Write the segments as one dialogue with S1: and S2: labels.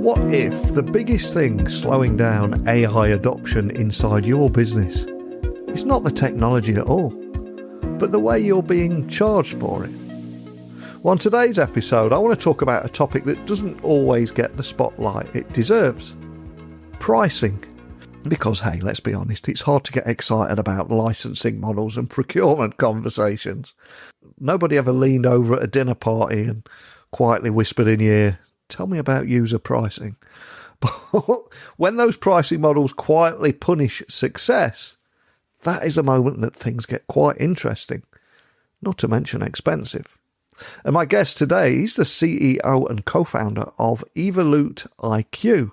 S1: What if the biggest thing slowing down AI adoption inside your business is not the technology at all, but the way you're being charged for it? Well, on today's episode, I want to talk about a topic that doesn't always get the spotlight it deserves: pricing. Because, hey, let's be honest, it's hard to get excited about licensing models and procurement conversations. Nobody ever leaned over at a dinner party and quietly whispered in your ear, "Tell me about user pricing." But when those pricing models quietly punish success, that is a moment that things get quite interesting, not to mention expensive. And my guest today, he's the CEO and co-founder of EvoluteIQ.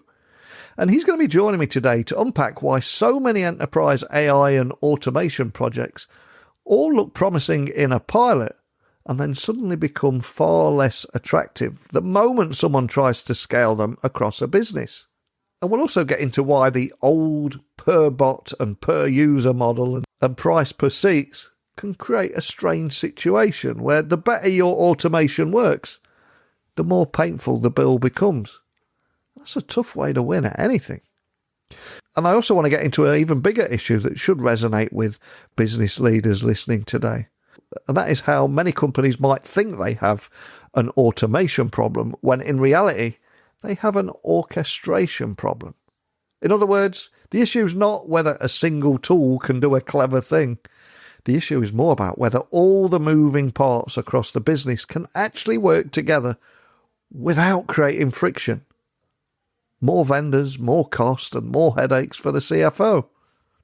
S1: And he's going to be joining me today to unpack why so many enterprise AI and automation projects all look promising in a pilot and then suddenly become far less attractive the moment someone tries to scale them across a business. And we'll also get into why the old per bot and per user model and price per seats can create a strange situation where the better your automation works, the more painful the bill becomes. That's a tough way to win at anything. And I also want to get into an even bigger issue that should resonate with business leaders listening today. And that is how many companies might think they have an automation problem when in reality they have an orchestration problem. In other words, the issue is not whether a single tool can do a clever thing. The issue is more about whether all the moving parts across the business can actually work together without creating friction. More vendors, more cost, and more headaches for the CFO.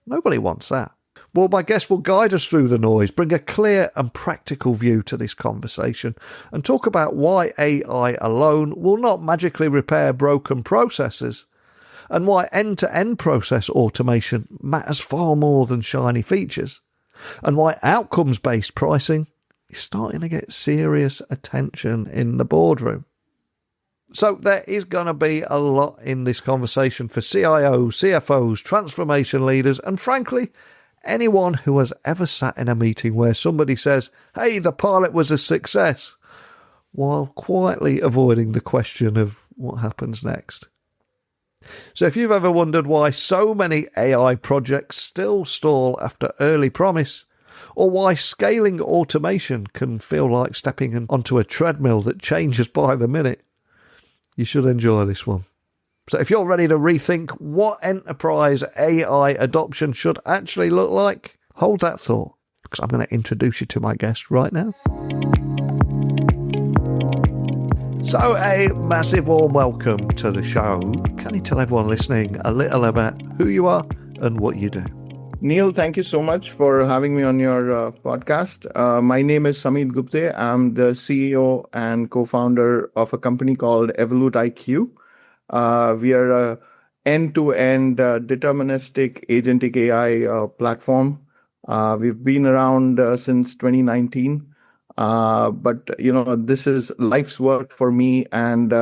S1: Nobody wants that. Well, my guest will guide us through the noise, bring a clear and practical view to this conversation, and talk about why AI alone will not magically repair broken processes, and why end-to-end process automation matters far more than shiny features, and why outcomes-based pricing is starting to get serious attention in the boardroom. So there is going to be a lot in this conversation for CIOs, CFOs, transformation leaders, and frankly, anyone who has ever sat in a meeting where somebody says, "Hey, the pilot was a success," while quietly avoiding the question of what happens next. So if you've ever wondered why so many AI projects still stall after early promise, or why scaling automation can feel like stepping onto a treadmill that changes by the minute, you should enjoy this one. So if you're ready to rethink what enterprise AI adoption should actually look like, hold that thought, because I'm going to introduce you to my guest right now. So a massive warm welcome to the show. Can you tell everyone listening a little about who you are and what you do?
S2: Neil, thank you so much for having me on your podcast. My name is Sameet Gupte. I'm the CEO and co-founder of a company called EvoluteIQ. We are an end-to-end deterministic agentic AI platform. We've been around since 2019. But, this is life's work for me and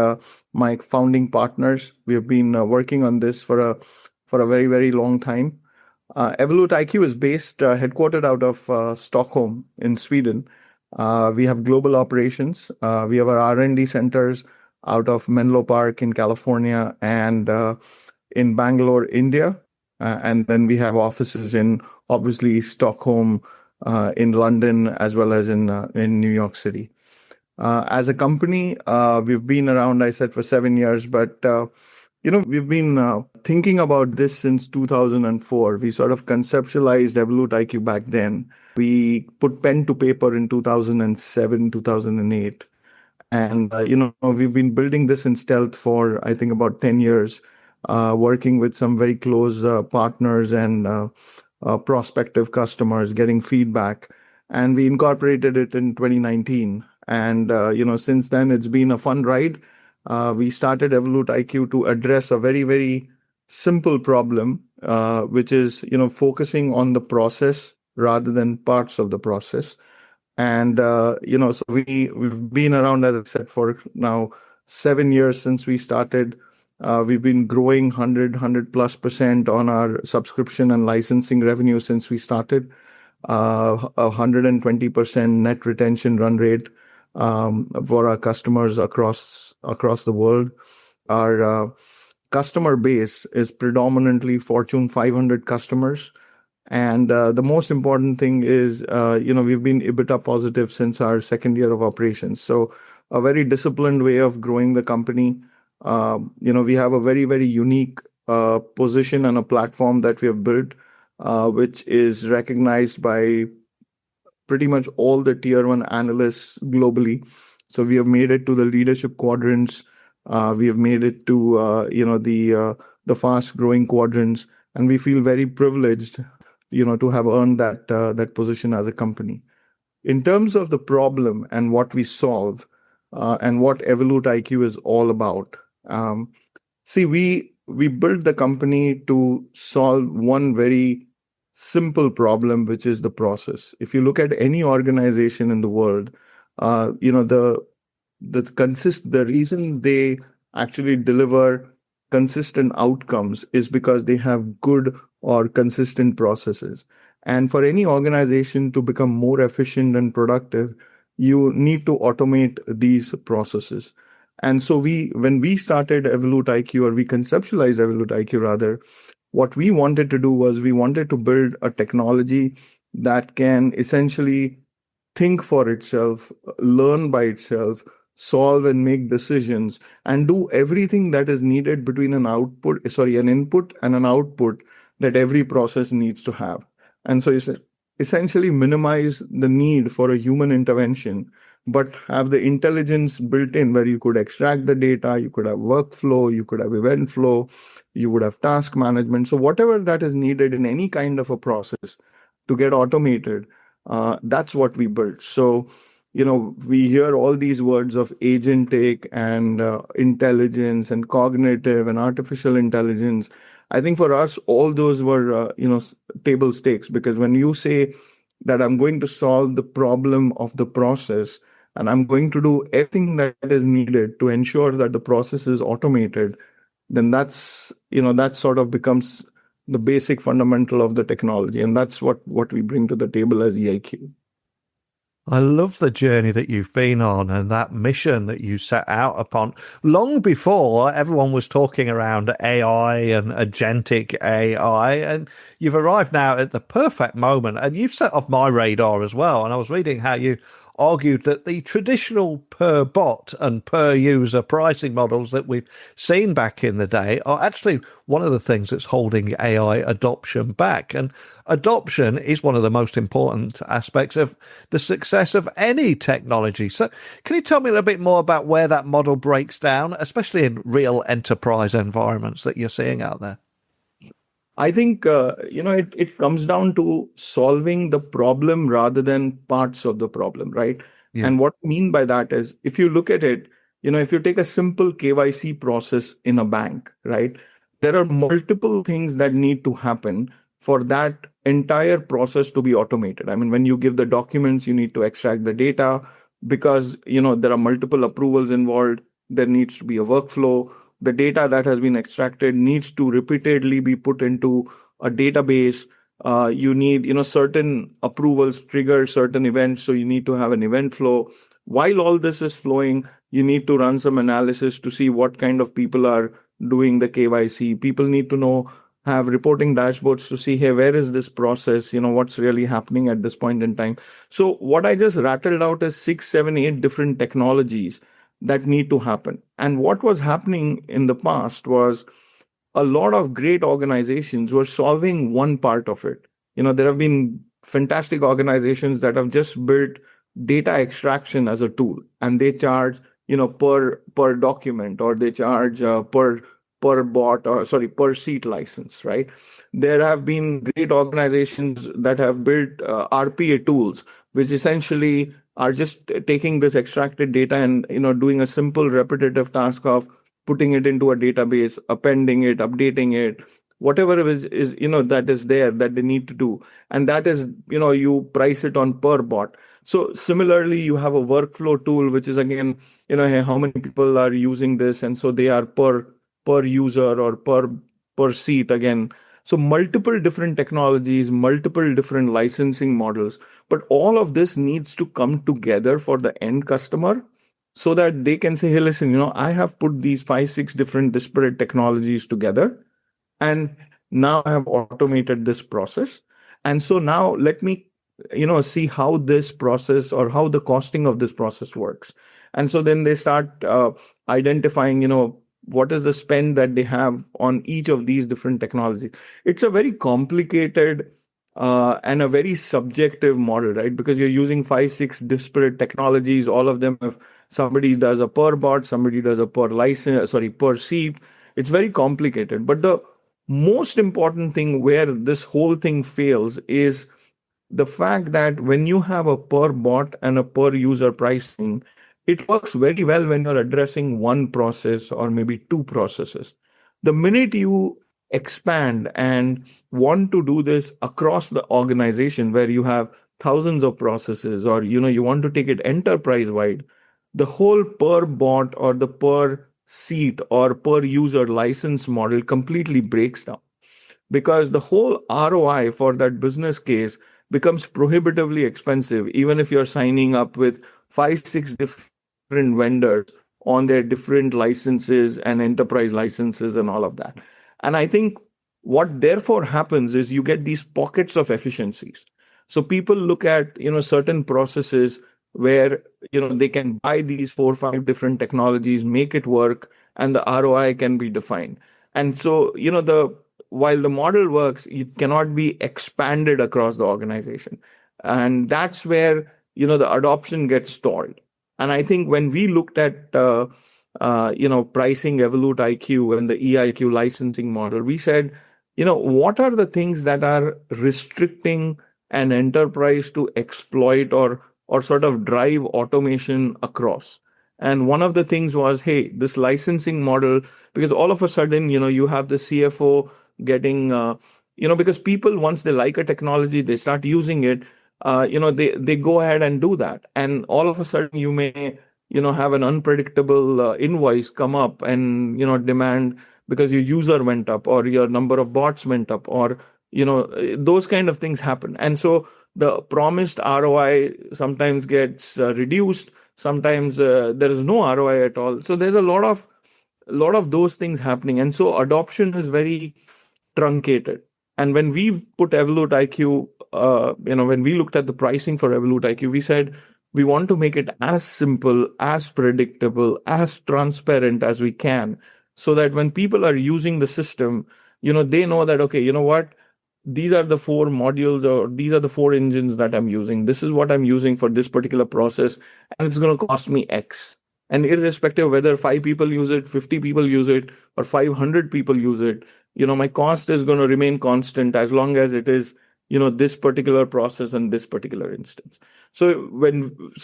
S2: my founding partners. We've been working on this for a very, very long time. EvoluteIQ is headquartered out of Stockholm in Sweden. We have global operations. We have our R&D centers out of Menlo Park in California and in Bangalore, India. And then we have offices in, obviously, Stockholm, in London, as well as in New York City. As a company, we've been around, I said, for 7 years, but we've been thinking about this since 2004. We sort of conceptualized EvoluteIQ back then. We put pen to paper in 2007, 2008. And, we've been building this in stealth for, I think, about 10 years, working with some very close partners and prospective customers, getting feedback. And we incorporated it in 2019. And, since then, it's been a fun ride. We started EvoluteIQ to address a very, very simple problem, which is, focusing on the process rather than parts of the process. And, so we've been around, as I said, for now 7 years since we started. We've been growing 100+% on our subscription and licensing revenue since we started. 120% net retention run rate for our customers across the world. Our customer base is predominantly Fortune 500 customers. And the most important thing is, we've been EBITDA positive since our second year of operations. So a very disciplined way of growing the company. We have a very, very unique position and a platform that we have built, which is recognized by pretty much all the tier one analysts globally. So we have made it to the leadership quadrants. We have made it to the fast growing quadrants, and we feel very privileged, to have earned that position as a company. In terms of the problem and what we solve, and what EvoluteIQ is all about. See, we built the company to solve one very simple problem, which is the process. If you look at any organization in the world, the reason they actually deliver consistent outcomes is because they have good or consistent processes. And for any organization to become more efficient and productive, you need to automate these processes. And so when we started EvoluteIQ, or we conceptualized EvoluteIQ rather, what we wanted to do was we wanted to build a technology that can essentially think for itself, learn by itself, solve and make decisions, and do everything that is needed between an input and an output that every process needs to have. And so essentially minimize the need for a human intervention, but have the intelligence built in where you could extract the data, you could have workflow, you could have event flow, you would have task management. So whatever that is needed in any kind of a process to get automated, that's what we built. So, we hear all these words of agentic and intelligence and cognitive and artificial intelligence. I think for us, all those were, table stakes, because when you say that I'm going to solve the problem of the process and I'm going to do everything that is needed to ensure that the process is automated, then that sort of becomes the basic fundamental of the technology. And that's what we bring to the table as EIQ.
S1: I love the journey that you've been on and that mission that you set out upon long before everyone was talking around AI and agentic AI. And you've arrived now at the perfect moment, and you've set off my radar as well. And I was reading how you argued that the traditional per bot and per user pricing models that we've seen back in the day are actually one of the things that's holding AI adoption back. And adoption is one of the most important aspects of the success of any technology. So can you tell me a little bit more about where that model breaks down, especially in real enterprise environments that you're seeing out there?
S2: I think, it comes down to solving the problem rather than parts of the problem, right?
S1: Yeah.
S2: And what I mean by that is, if you look at it, if you take a simple KYC process in a bank, right? There are multiple things that need to happen for that entire process to be automated. I mean, when you give the documents, you need to extract the data because, there are multiple approvals involved. There needs to be a workflow. The data that has been extracted needs to repeatedly be put into a database. You need, certain approvals trigger certain events. So you need to have an event flow. While all this is flowing, you need to run some analysis to see what kind of people are doing the KYC. People need to have reporting dashboards to see, hey, where is this process? What's really happening at this point in time. So what I just rattled out is 6, 7, 8 different technologies that need to happen. And what was happening in the past was a lot of great organizations were solving one part of it. There have been fantastic organizations that have just built data extraction as a tool, and they charge, per document, or they charge per seat license, right? There have been great organizations that have built RPA tools, which essentially are just taking this extracted data and doing a simple repetitive task of putting it into a database, appending it, updating it, whatever it is that is there that they need to do. And that is, you price it on per bot. So similarly, you have a workflow tool, which is again, hey, how many people are using this? And so they are per user or per seat again. So multiple different technologies, multiple different licensing models, but all of this needs to come together for the end customer so that they can say, hey, listen, I have put these 5, 6 different disparate technologies together, and now I have automated this process. And so now let me, see how this process or how the costing of this process works. And so then they start identifying, what is the spend that they have on each of these different technologies. It's a very complicated and a very subjective model, right? Because you're using 5, 6 disparate technologies. All of them have, somebody does a per bot, somebody does a per license, sorry, per seat. It's very complicated. But the most important thing where this whole thing fails is the fact that when you have a per bot and a per user pricing, it works very well when you're addressing one process or maybe two processes. The minute you expand and want to do this across the organization where you have thousands of processes, or you want to take it enterprise wide, the whole per bot or the per seat or per user license model completely breaks down, because the whole ROI for that business case becomes prohibitively expensive, even if you're signing up with 5, 6 different vendors on their different licenses and enterprise licenses and all of that. And I think what therefore happens is you get these pockets of efficiencies. So people look at, certain processes where, they can buy these 4 or 5 different technologies, make it work, and the ROI can be defined. And so, while the model works, it cannot be expanded across the organization. And that's where, the adoption gets stalled. And I think when we looked at, pricing EvoluteIQ and the EIQ licensing model, we said, what are the things that are restricting an enterprise to exploit or sort of drive automation across? And one of the things was, hey, this licensing model, because all of a sudden, you have the CFO getting, because people, once they like a technology, they start using it, they go ahead and do that. And all of a sudden you may, have an unpredictable invoice come up and, demand because your user went up or your number of bots went up, or, those kind of things happen. And so the promised ROI sometimes gets reduced. Sometimes there is no ROI at all. So there's a lot of those things happening. And so adoption is very truncated. And when we put EvoluteIQ, when we looked at the pricing for EvoluteIQ, we said we want to make it as simple, as predictable, as transparent as we can, so that when people are using the system, they know that, okay, what? These are the 4 modules, or these are the 4 engines that I'm using. This is what I'm using for this particular process, and it's going to cost me X. And irrespective of whether 5 people use it, 50 people use it, or 500 people use it, my cost is going to remain constant as long as it is, this particular process and this particular instance. So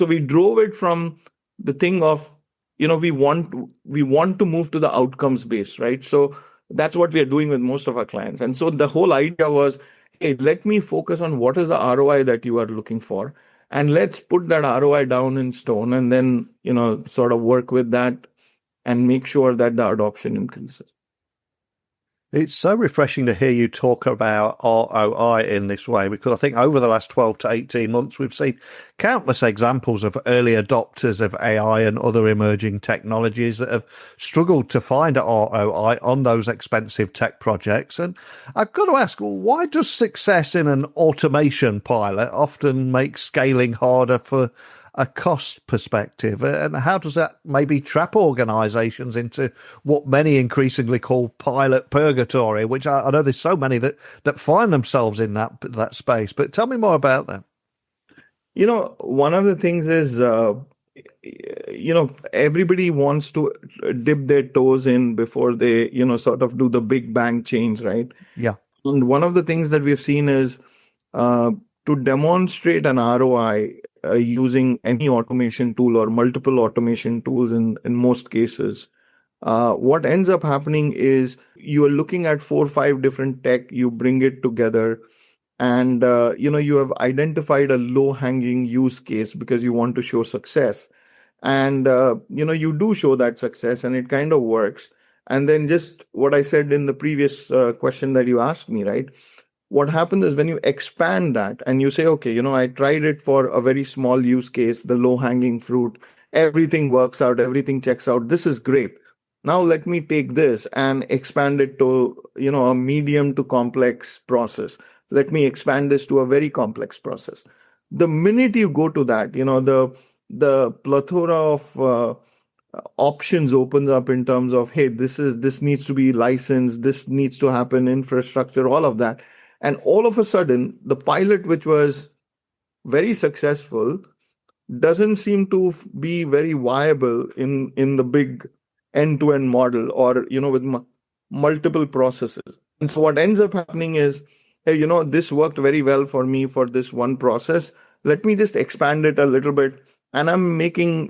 S2: we drove it from the thing of, we want to move to the outcomes based, right? So that's what we are doing with most of our clients. And so the whole idea was, hey, let me focus on what is the ROI that you are looking for, and let's put that ROI down in stone, and then, sort of work with that and make sure that the adoption increases.
S1: It's so refreshing to hear you talk about ROI in this way, because I think over the last 12 to 18 months, we've seen countless examples of early adopters of AI and other emerging technologies that have struggled to find ROI on those expensive tech projects. And I've got to ask, why does success in an automation pilot often make scaling harder for a cost perspective, and how does that maybe trap organizations into what many increasingly call pilot purgatory, which I know there's so many that find themselves in that space? But tell me more about that.
S2: One of the things is, everybody wants to dip their toes in before they, sort of do the big bang change, right?
S1: Yeah.
S2: And one of the things that we've seen is to demonstrate an ROI using any automation tool or multiple automation tools in most cases, what ends up happening is you are looking at 4 or 5 different tech, you bring it together, and you have identified a low-hanging use case because you want to show success. And you do show that success and it kind of works. And then just what I said in the previous question that you asked me, right? What happens is when you expand that and you say, okay, I tried it for a very small use case, the low hanging fruit, everything works out, everything checks out. This is great. Now let me take this and expand it to, a medium to complex process. Let me expand this to a very complex process. The minute you go to that, the plethora of options opens up in terms of, hey, this needs to be licensed, this needs to happen, infrastructure, all of that. And all of a sudden, the pilot, which was very successful, doesn't seem to be very viable in the big end-to-end model, or with multiple processes. And so what ends up happening is, hey, this worked very well for me for this one process. Let me just expand it a little bit, and I'm making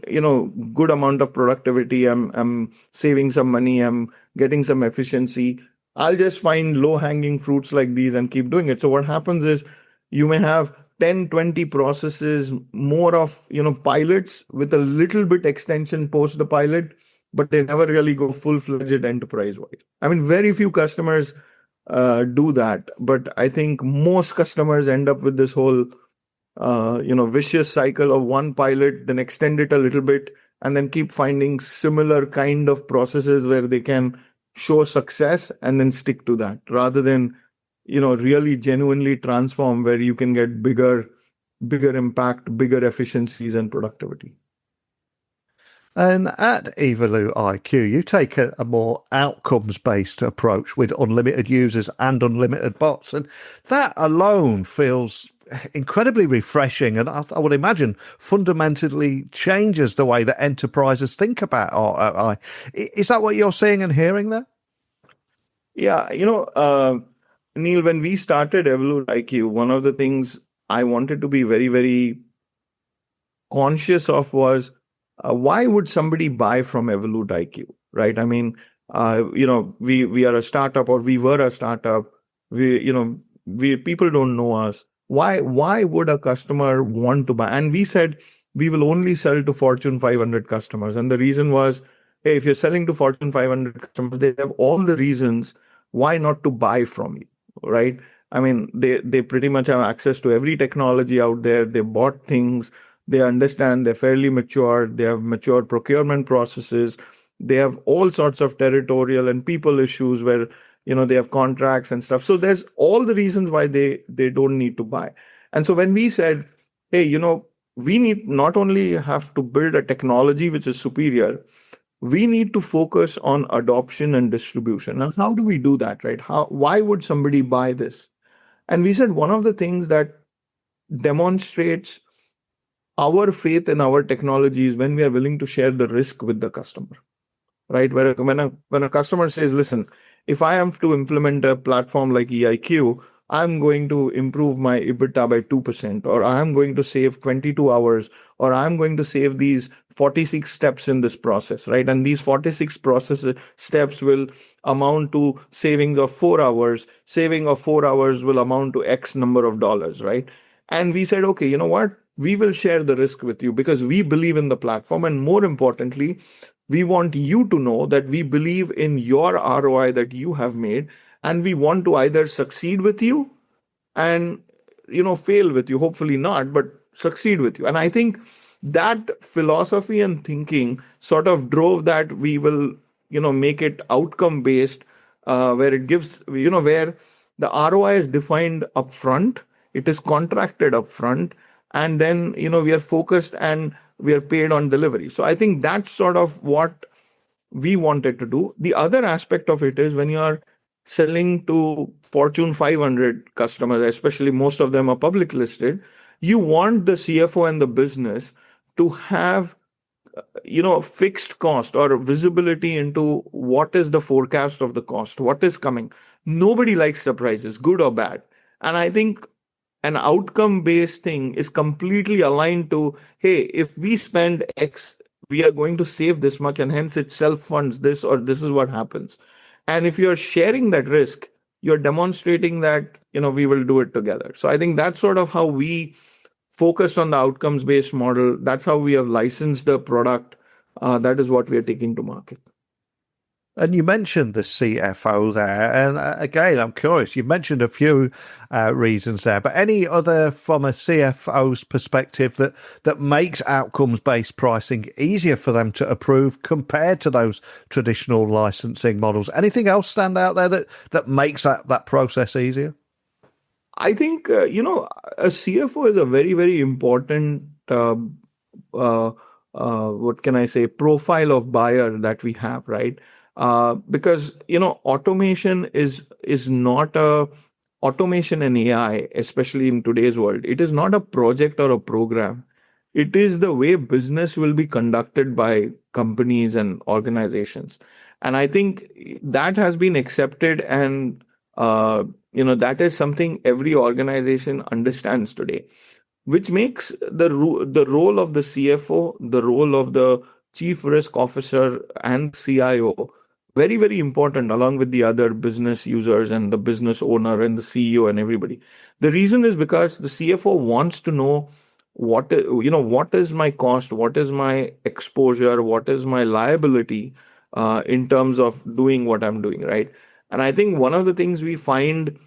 S2: good amount of productivity. I'm saving some money. I'm getting some efficiency. I'll just find low-hanging fruits like these and keep doing it. So what happens is, you may have 10, 20 processes, more of pilots with a little bit extension post the pilot, but they never really go full-fledged enterprise-wide. I mean, very few customers do that, but I think most customers end up with this whole vicious cycle of one pilot, then extend it a little bit, and then keep finding similar kind of processes where they can show success and then stick to that, rather than really genuinely transform, where you can get bigger impact, bigger efficiencies and productivity.
S1: And at EvoluteIQ, you take a more outcomes-based approach with unlimited users and unlimited bots. And that alone feels incredibly refreshing, and I would imagine fundamentally changes the way that enterprises think about ROI. Is that what you're seeing and hearing there?
S2: Yeah, Neil, when we started EvoluteIQ, one of the things I wanted to be very, very conscious of was, why would somebody buy from EvoluteIQ, right? I mean, we are a startup, or we were a startup. People don't know us. Why would a customer want to buy? And we said, we will only sell to Fortune 500 customers. And the reason was, hey, if you're selling to Fortune 500 customers, they have all the reasons why not to buy from you, right? I mean, they pretty much have access to every technology out there. They bought things. They understand. They're fairly mature. They have mature procurement processes. They have all sorts of territorial and people issues where, they have contracts and stuff. So there's all the reasons why they don't need to buy. And so when we said, hey, we need not only have to build a technology which is superior, we need to focus on adoption and distribution. Now, how do we do that, right? Why would somebody buy this? And we said, one of the things that demonstrates our faith in our technology is when we are willing to share the risk with the customer, right? When a customer says, listen, if I am to implement a platform like EIQ, I'm going to improve my EBITDA by 2%, or I'm going to save 22 hours, or I'm going to save these 46 steps in this process, right? And these 46 steps will amount to savings of 4 hours. Saving of 4 hours will amount to X number of dollars, right? And we said, okay, you know what? We will share the risk with you because we believe in the platform. And more importantly, we want you to know that we believe in your ROI that you have made. And we want to either succeed with you and, fail with you, hopefully not, but succeed with you. And I think that philosophy and thinking sort of drove that we will, make it outcome based, where it gives, where the ROI is defined upfront, it is contracted upfront, and then, we are focused and we are paid on delivery. So I think that's sort of what we wanted to do. The other aspect of it is when you are selling to Fortune 500 customers, especially most of them are public listed, you want the CFO and the business to have, fixed cost or visibility into what is the forecast of the cost, what is coming. Nobody likes surprises, good or bad. And I think an outcome-based thing is completely aligned to, hey, if we spend X, we are going to save this much, and hence it self-funds this, or this is what happens. And if you're sharing that risk, you're demonstrating that, we will do it together. So I think that's sort of how we focused on the outcomes-based model. That's how we have licensed the product. That is what we are taking to market.
S1: And you mentioned the CFO there, and again, I'm curious. You've mentioned a few reasons there, but any other from a CFO's perspective that makes outcomes-based pricing easier for them to approve compared to those traditional licensing models? Anything else stand out there that makes that process easier?
S2: I think, a CFO is a very, very important, uh, what can I say, profile of buyer that we have, right? Because, automation is not a automation and AI, especially in today's world. It is not a project or a program. It is the way business will be conducted by companies and organizations. And I think that has been accepted, and that is something every organization understands today, which makes the role of the CFO, the role of the chief risk officer and CIO very, very important, along with the other business users and the business owner and the CEO and everybody. The reason is because the CFO wants to know what is my cost, what is my exposure, what is my liability in terms of doing what I'm doing, right? And I think one of the things we find,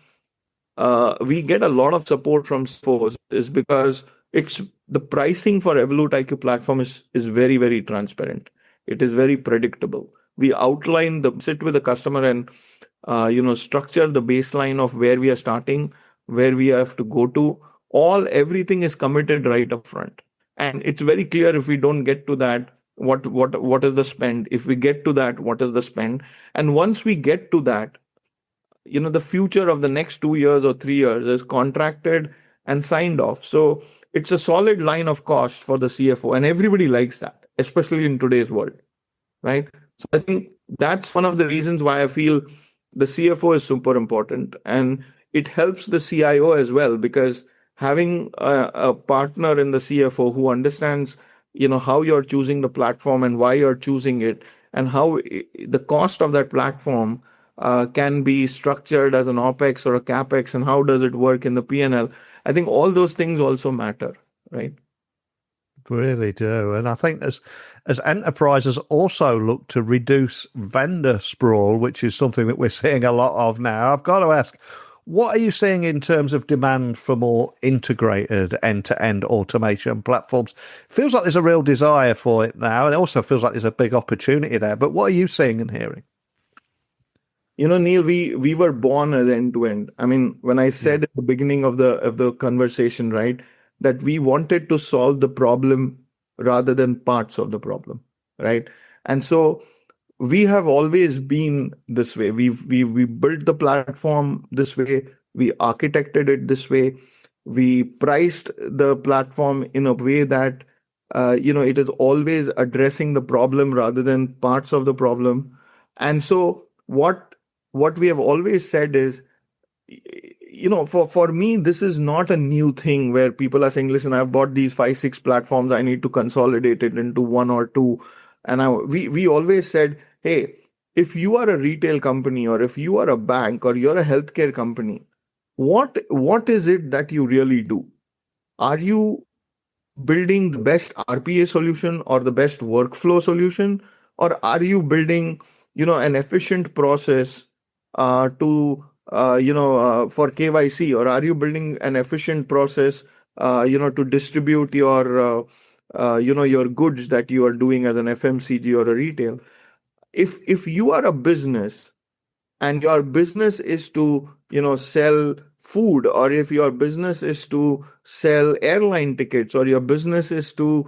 S2: we get a lot of support from CFOs is because it's the pricing for EvoluteIQ platform is very, very transparent. It is very predictable. We outline sit with the customer and structure the baseline of where we are starting, where we have to go to. Everything is committed right up front, and it's very clear if we don't get to that, what is the spend. If we get to that, what is the spend? And once we get to that, the future of the next 2 years or 3 years is contracted and signed off. So it's a solid line of cost for the CFO, and everybody likes that, especially in today's world, right? So I think that's one of the reasons why I feel the CFO is super important, and it helps the CIO as well, because having a partner in the CFO who understands, how you're choosing the platform and why you're choosing it, and how the cost of that platform can be structured as an OPEX or a CAPEX, and how does it work in the P&L. I think all those things also matter, right?
S1: Really do. And I think as enterprises also look to reduce vendor sprawl, which is something that we're seeing a lot of now, I've got to ask, what are you seeing in terms of demand for more integrated end-to-end automation platforms? Feels like there's a real desire for it now, and it also feels like there's a big opportunity there. But what are you seeing and hearing?
S2: Neil, we were born as end-to-end. I mean, when I said at the beginning of the conversation, right, that we wanted to solve the problem rather than parts of the problem, right? And so we have always been this way. We built the platform this way. We architected it this way. We priced the platform in a way that it is always addressing the problem rather than parts of the problem. And so what we have always said is, for me, this is not a new thing where people are saying, listen, I've bought these 5, 6 platforms. I need to consolidate it into one or two. And we always said, hey, if you are a retail company, or if you are a bank, or you're a healthcare company, what is it that you really do? Are you building the best RPA solution or the best workflow solution? Or are you building, an efficient process for KYC? Or are you building an efficient process, to distribute your goods that you are doing as an FMCG or a retail? If you are a business and your business is to, sell food, or if your business is to sell airline tickets, or your business is to,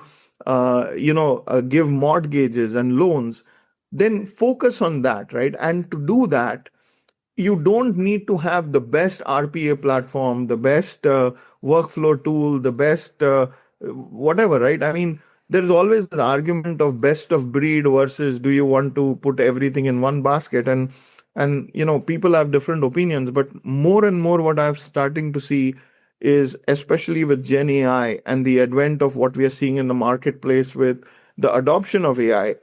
S2: give mortgages and loans, then focus on that, right? And to do that, you don't need to have the best RPA platform, the best workflow tool, the best whatever, right? I mean, there is always the argument of best of breed versus do you want to put everything in one basket, and people have different opinions. But more and more what I'm starting to see is, especially with Gen AI and the advent of what we are seeing in the marketplace with the adoption of AI,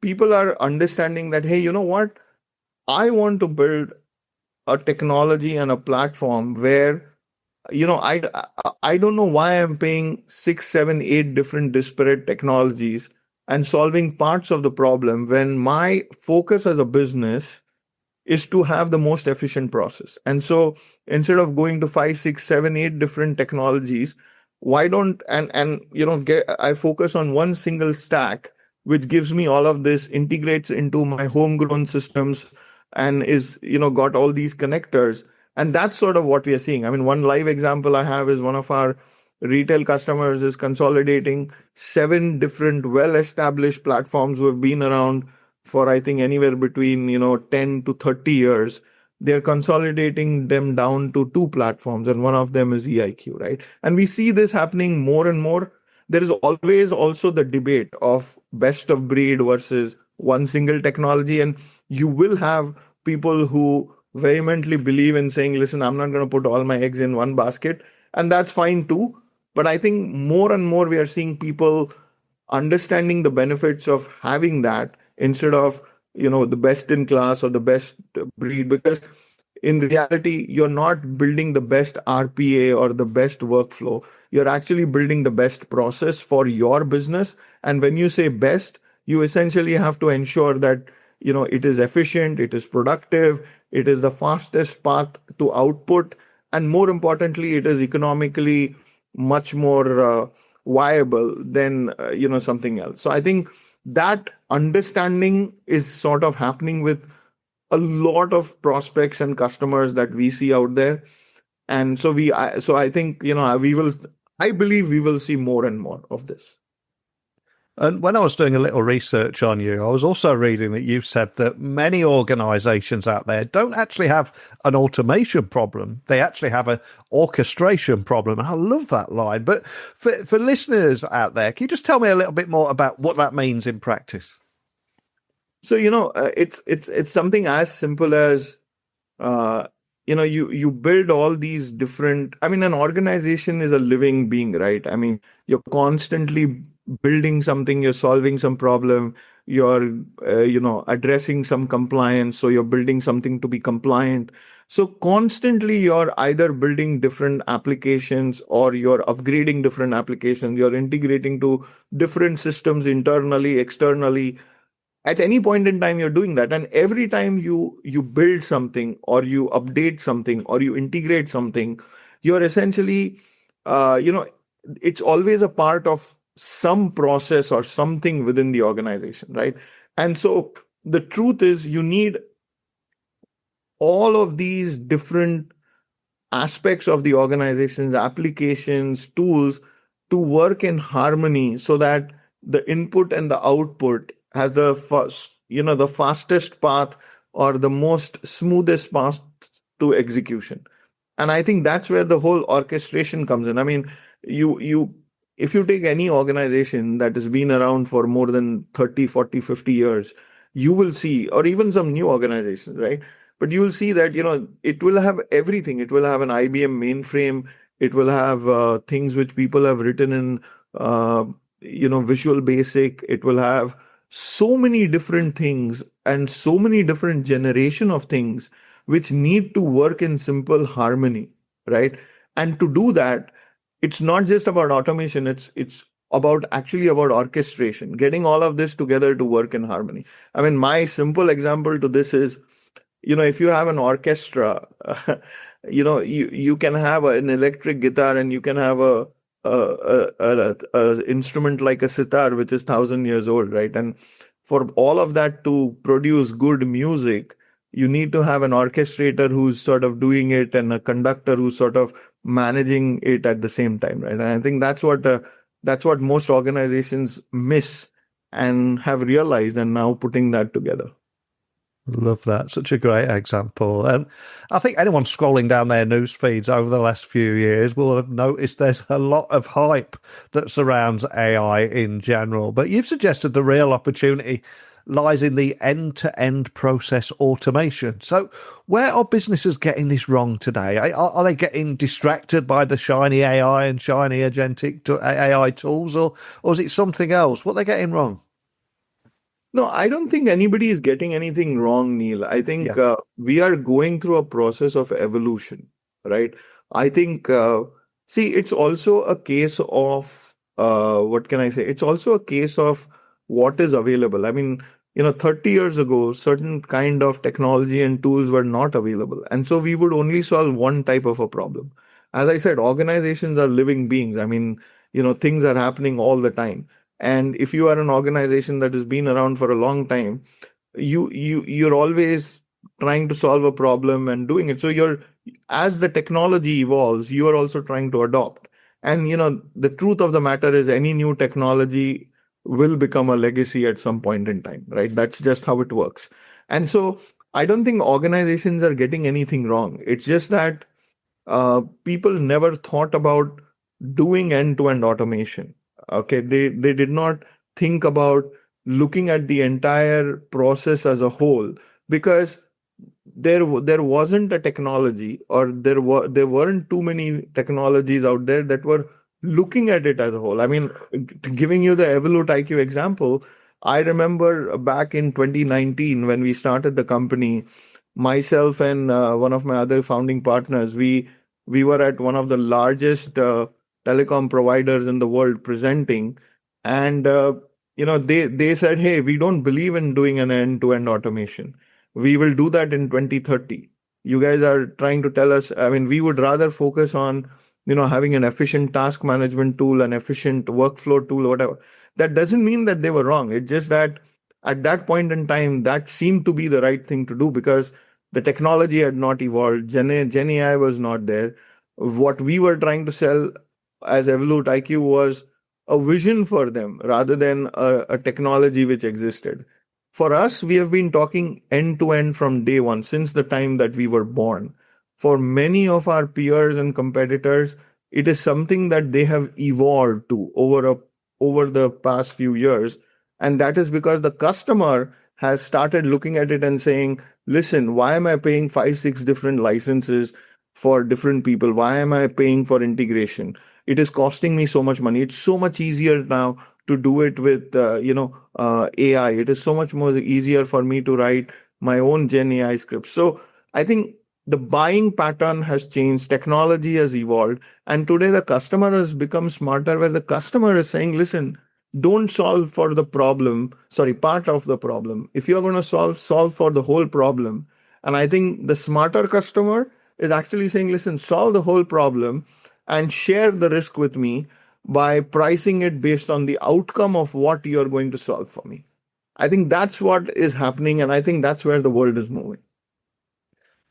S2: people are understanding that, hey, you know what? I want to build a technology and a platform where, I don't know why I'm paying 6, 7, 8 different disparate technologies and solving parts of the problem when my focus as a business is to have the most efficient process. And so instead of going to five, six, seven, eight different technologies, why don't get I focus on one single stack, which gives me all of this, integrates into my homegrown systems, and is got all these connectors. And that's sort of what we are seeing. I mean, one live example I have is one of our retail customers is consolidating seven different well-established platforms who have been around for, I think, anywhere between 10 to 30 years. They're consolidating them down to two platforms, and one of them is EIQ, right? And we see this happening more and more. There is always also the debate of best of breed versus one single technology, and you will have people who vehemently believe in saying, listen, I'm not going to put all my eggs in one basket, and that's fine too. But I think more and more we are seeing people understanding the benefits of having that instead of the best in class or the best breed, because in reality you're not building the best RPA or the best workflow. You're actually building the best process for your business. And when you say best, you essentially have to ensure that it is efficient, it is productive, it is the fastest path to output, and more importantly, it is economically much more viable than something else. So I think that understanding is sort of happening with a lot of prospects and customers that we see out there. And so I think I believe we will see more and more of this.
S1: And when I was doing a little research on you, I was also reading that you've said that many organizations out there don't actually have an automation problem. They actually have an orchestration problem. And I love that line. But for listeners out there, can you just tell me a little bit more about what that means in practice?
S2: So, it's something as simple as, you build all these different, I mean, an organization is a living being, right? I mean, you're constantly building something, you're solving some problem, you're addressing some compliance, so you're building something to be compliant. So constantly you're either building different applications or you're upgrading different applications, you're integrating to different systems internally, externally. At any point in time you're doing that, and every time you build something or you update something or you integrate something, you're essentially it's always a part of some process or something within the organization, right? And so the truth is you need all of these different aspects of the organization's applications, tools to work in harmony so that the input and the output has the the fastest path or the most smoothest path to execution. And I think that's where the whole orchestration comes in. I mean, if you take any organization that has been around for more than 30, 40, 50 years, you will see, or even some new organizations, right? But you will see that, it will have everything. It will have an IBM mainframe. It will have things which people have written in, Visual Basic. It will have so many different things and so many different generation of things which need to work in simple harmony, right? And to do that, it's not just about automation. It's about orchestration, getting all of this together to work in harmony. I mean, my simple example to this is, if you have an orchestra, you can have an electric guitar and you can have a instrument like a sitar, which is 1,000 years old, right? And for all of that to produce good music, you need to have an orchestrator who's sort of doing it and a conductor who's sort of managing it at the same time, right? And I think that's what most organizations miss and have realized, and now putting that together.
S1: Love that. Such a great example. And I think anyone scrolling down their news feeds over the last few years will have noticed there's a lot of hype that surrounds AI in general. But you've suggested the real opportunity lies in the end-to-end process automation. So where are businesses getting this wrong today? Are they getting distracted by the shiny AI and shiny agentic AI tools, or is it something else? What are they getting wrong?
S2: No, I don't think anybody is getting anything wrong, Neil. I think we are going through a process of evolution, right? I think, it's also a case of, what can I say? It's also a case of what is available. I mean, 30 years ago, certain kind of technology and tools were not available. And so we would only solve one type of a problem. As I said, organizations are living beings. I mean, things are happening all the time. And if you are an organization that has been around for a long time, you're always trying to solve a problem and doing it. So as the technology evolves, you are also trying to adopt. And the truth of the matter is any new technology will become a legacy at some point in time, right? That's just how it works. And so I don't think organizations are getting anything wrong. It's just that people never thought about doing end-to-end automation. Okay, they did not think about looking at the entire process as a whole, because there wasn't a technology, or there weren't too many technologies out there that were looking at it as a whole. I mean, giving you the EvoluteIQ example, I remember back in 2019 when we started the company, myself and one of my other founding partners, we were at one of the largest telecom providers in the world presenting, and they said, "Hey, we don't believe in doing an end-to-end automation. We will do that in 2030. You guys are trying to tell us, I mean, we would rather focus on having an efficient task management tool, an efficient workflow tool, whatever." That doesn't mean that they were wrong. It's just that at that point in time, that seemed to be the right thing to do, because the technology had not evolved. Gen AI was not there. What we were trying to sell as Evolute IQ was a vision for them rather than a technology which existed. For us, we have been talking end to end from day one, since the time that we were born. For many of our peers and competitors, it is something that they have evolved to over the past few years. And that is because the customer has started looking at it and saying, listen, why am I paying 5, 6 different licenses for different people? Why am I paying for integration? It is costing me so much money. It's so much easier now to do it with AI. It is so much more easier for me to write my own Gen AI scripts. So I think the buying pattern has changed, technology has evolved, and today the customer has become smarter, where the customer is saying, listen, don't solve for the problem, sorry, part of the problem. If you're going to solve for the whole problem. And I think the smarter customer is actually saying, listen, solve the whole problem and share the risk with me by pricing it based on the outcome of what you're going to solve for me. I think that's what is happening, and I think that's where the world is moving.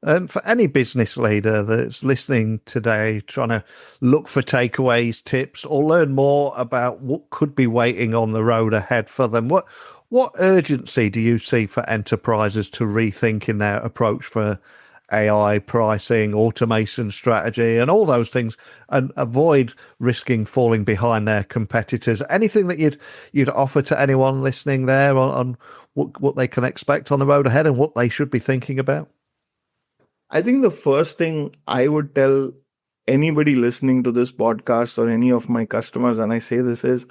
S1: And for any business leader that's listening today, trying to look for takeaways, tips, or learn more about what could be waiting on the road ahead for them, what urgency do you see for enterprises to rethink in their approach for AI pricing, automation strategy, and all those things, and avoid risking falling behind their competitors? Anything that you'd offer to anyone listening there on what they can expect on the road ahead and what they should be thinking about?
S2: I think the first thing I would tell anybody listening to this podcast or any of my customers, and I say this is,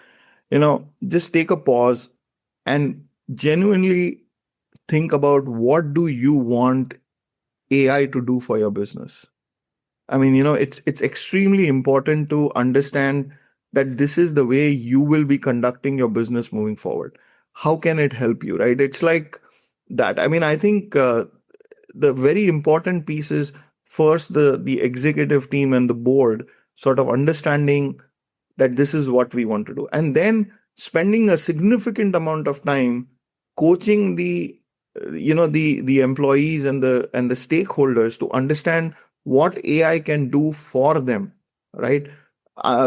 S2: just take a pause and genuinely think about, what do you want AI to do for your business? I mean, it's extremely important to understand that this is the way you will be conducting your business moving forward. How can it help you, right? It's like that. I mean, I think the very important piece is first the executive team and the board sort of understanding that this is what we want to do, and then spending a significant amount of time coaching the employees and the stakeholders to understand what AI can do for them, right?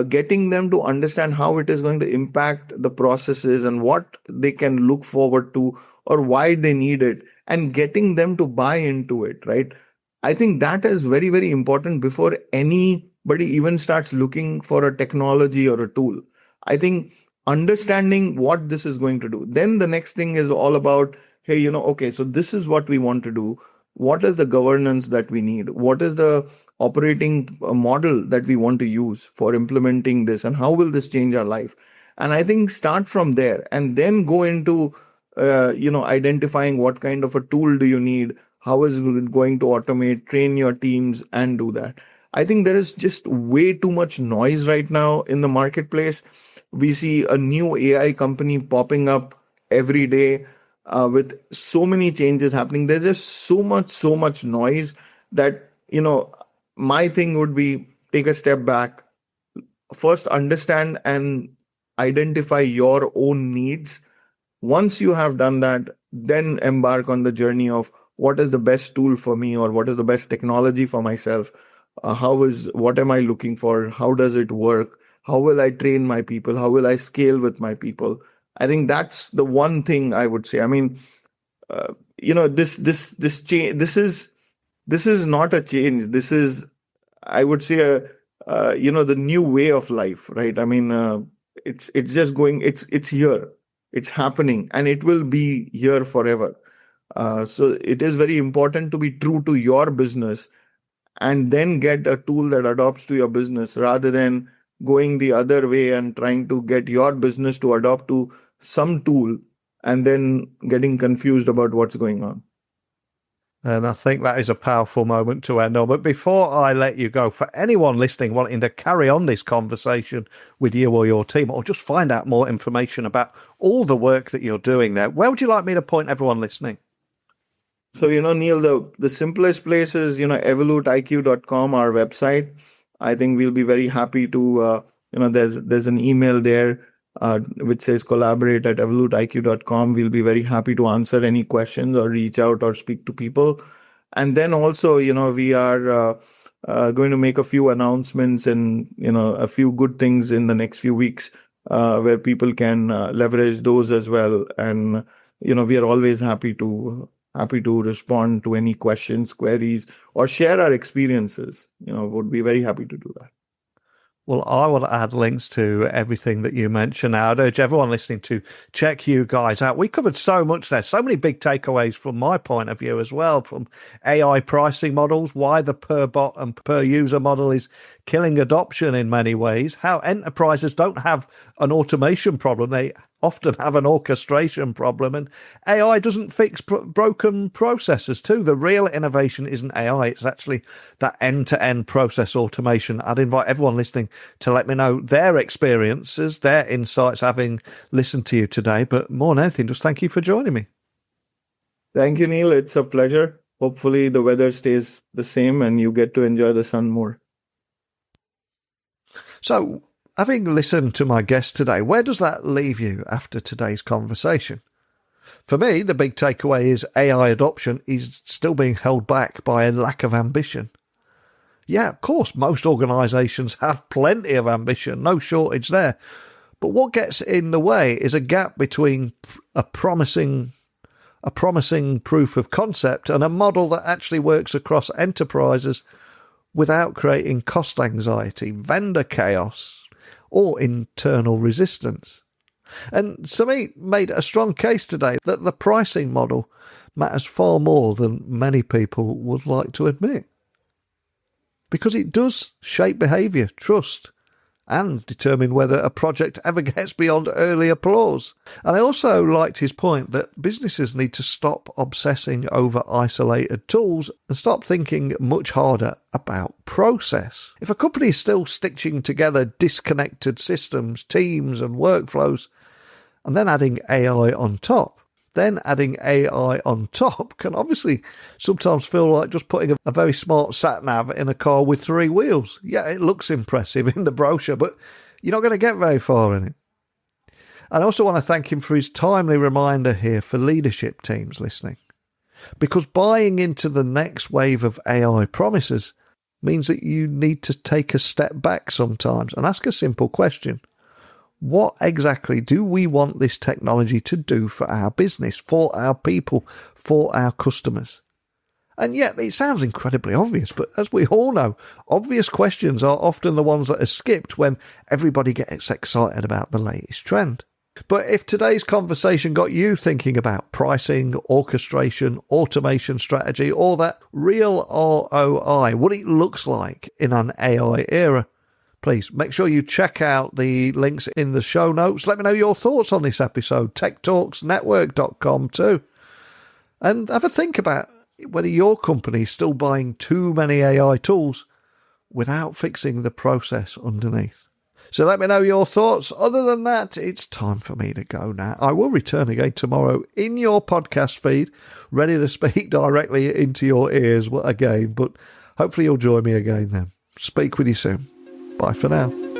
S2: Getting them to understand how it is going to impact the processes and what they can look forward to or why they need it, and getting them to buy into it, right? I think that is very, very important before anybody even starts looking for a technology or a tool. I think understanding what this is going to do. Then the next thing is all about, hey, okay, so this is what we want to do. What is the governance that we need? What is the operating model that we want to use for implementing this? And how will this change our life? And I think start from there and then go into identifying what kind of a tool do you need, how is it going to automate, train your teams, and do that. I think there is just way too much noise right now in the marketplace. We see a new AI company popping up every day, with so many changes happening. There's just so much noise that, my thing would be take a step back, first understand and identify your own needs. Once you have done that, then embark on the journey of what is the best tool for me, or what is the best technology for myself. What am I looking for? How does it work? How will I train my people? How will I scale with my people? I think that's the one thing I would say. I mean, this change. This is not a change. This is, I would say, the new way of life, right? I mean, it's just going. It's here. It's happening, and it will be here forever. So it is very important to be true to your business, and then get a tool that adopts to your business, rather than going the other way and trying to get your business to adopt to some tool and then getting confused about what's going on.
S1: And I think that is a powerful moment to end on. But before I let you go, for anyone listening wanting to carry on this conversation with you or your team, or just find out more information about all the work that you're doing there, where would you like me to point everyone listening?
S2: So, Neil, the simplest place is, EvoluteIQ.com, our website. I think we'll be very happy to, there's an email there which says collaborate@EvoluteIQ.com. We'll be very happy to answer any questions or reach out or speak to people. And then also, we are going to make a few announcements and, a few good things in the next few weeks where people can leverage those as well. And, we are always happy to respond to any questions, queries, or share our experiences. Would be very happy to do that.
S1: Well, I will add links to everything that you mentioned. Now, I'd urge everyone listening to check you guys out. We covered so much there, so many big takeaways from my point of view as well, from AI pricing models, why the per bot and per user model is killing adoption in many ways, how enterprises don't have an automation problem, they often have an orchestration problem, and AI doesn't fix broken processes too. The real innovation isn't AI, it's actually that end-to-end process automation. I'd invite everyone listening to let me know their experiences, their insights, having listened to you today. But more than anything, just thank you for joining me.
S2: Thank you, Neil. It's a pleasure. Hopefully the weather stays the same and you get to enjoy the sun more.
S1: So, having listened to my guest today, where does that leave you after today's conversation? For me, the big takeaway is AI adoption is still being held back by a lack of ambition. Yeah, of course, most organisations have plenty of ambition, no shortage there. But what gets in the way is a gap between a promising proof of concept and a model that actually works across enterprises without creating cost anxiety, vendor chaos, or internal resistance. And Sameet made a strong case today that the pricing model matters far more than many people would like to admit. Because it does shape behaviour, trust, and determine whether a project ever gets beyond early applause. And I also liked his point that businesses need to stop obsessing over isolated tools and stop thinking much harder about process. If a company is still stitching together disconnected systems, teams and workflows, and then adding AI on top, can obviously sometimes feel like just putting a very smart sat-nav in a car with 3 wheels. Yeah, it looks impressive in the brochure, but you're not going to get very far in it. And I also want to thank him for his timely reminder here for leadership teams listening. Because buying into the next wave of AI promises means that you need to take a step back sometimes and ask a simple question. What exactly do we want this technology to do for our business, for our people, for our customers? And yet it sounds incredibly obvious, but as we all know, obvious questions are often the ones that are skipped when everybody gets excited about the latest trend. But if today's conversation got you thinking about pricing, orchestration, automation strategy, or that real ROI, what it looks like in an AI era, please make sure you check out the links in the show notes. Let me know your thoughts on this episode, techtalksnetwork.com too. And have a think about whether your company is still buying too many AI tools without fixing the process underneath. So let me know your thoughts. Other than that, it's time for me to go now. I will return again tomorrow in your podcast feed, ready to speak directly into your ears again, but hopefully you'll join me again then. Speak with you soon. Bye for now.